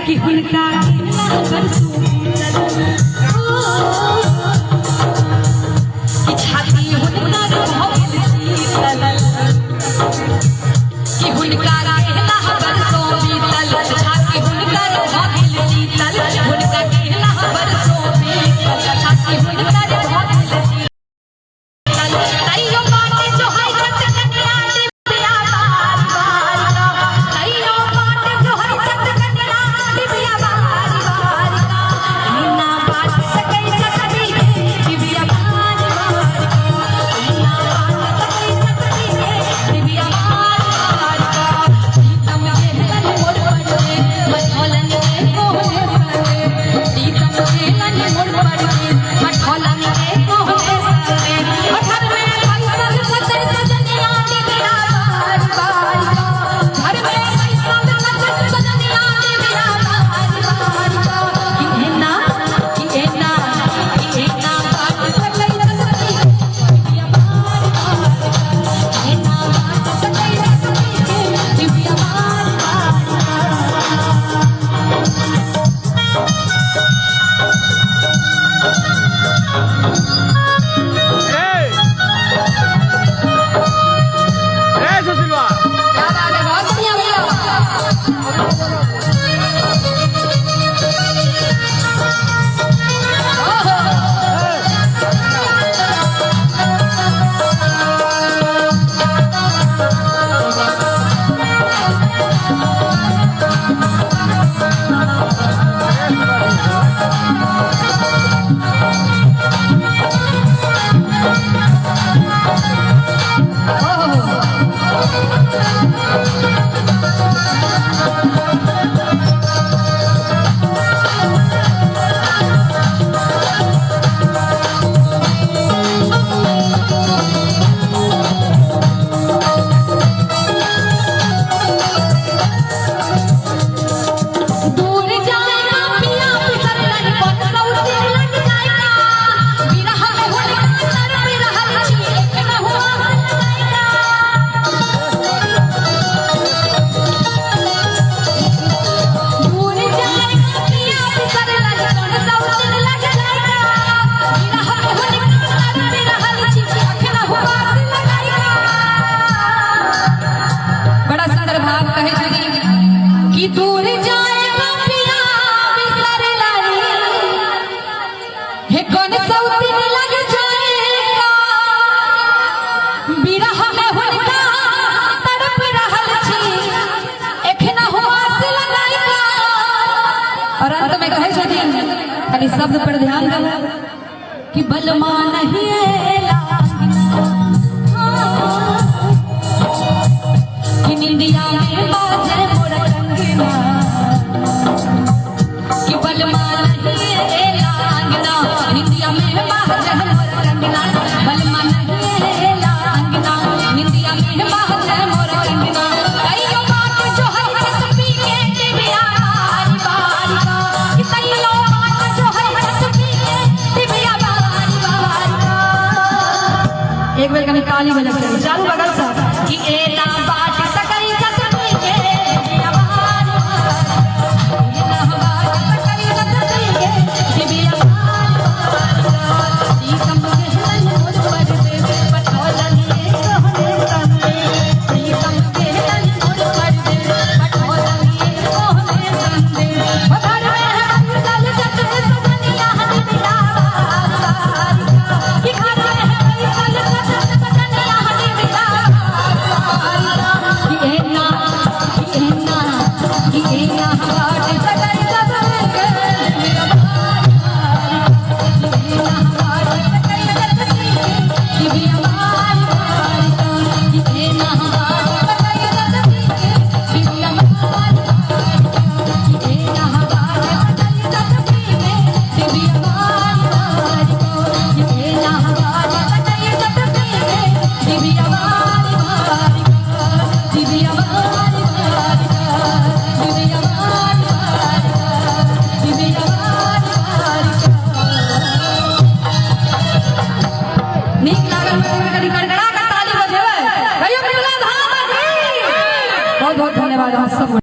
कि हुनका कि छाती हुनकर भइल शीतल कि हुनका कहला बरसों बीतल छाती हुनकर भइल शीतल हुनका कहला बरसों बीतल छाती हुनकर भइल शीतल तैयो बाटे जो है सत कन्या दिव्या बार बार तैयो बाटे जो है सत कन्या दिव्या बार बार ना बात सकै सकती दिव्या बार बार ना बात सकै सकती दिव्या बार बार सीतम जेलन मोर पड़े मठोलन के कोहले सरे सीतम जेलन मोर पड़े मठोलन के कोहले सरे घर में पैसल सजन सजनिया दिव्या बार बार घर में पैसल सजन सजनिया दिव्या बार बार कि एना बात सकै सकती दिव्या बार बार एना बात सकै सकती दिव्या बार बार Silva! क्या बात है बहुत बढ़िया भैया दूर जाएगा पिया पितर लग पत सौते लग जाएगा विरह में होलिका तर विरह छी एक न हुआ लगाएगा दूर जाएगा पिया पितर लग पत सौते लग जाएगा विरह में होलिका तर विरह छी एक न हुआ लगाएगा बड़ा सुंदर भाव कहे छली कि दूर जाएगा पिया बिसर लारी हे कौन सौतीन लग जाएगा बिरह में हुनका तड़प रहल छी एखना हुआस लगाएगा और अंत में कहे छथिन खाली शब्द पर ध्यान दो कि बलमा नहीं एला कि निंदिया में बाजे मोर कंगना कि बलमा नहीं एला अंगना निंदिया में बाजे मोर कंगना बलमा नहीं एला अंगना निंदिया में बाजे मोर कंगना कइयो बात जो है सत पी के दिव्या बार बार कि कइयो बात जो है सत पी के दिव्या बार बार एक बेर कभी काली बजा के चालू बगल से कि एला बात सकै सकती के दिव्या बार बार एला बात सकै सकती के दिव्या बार बार बहुत बहुत धन्यवाद आप सब।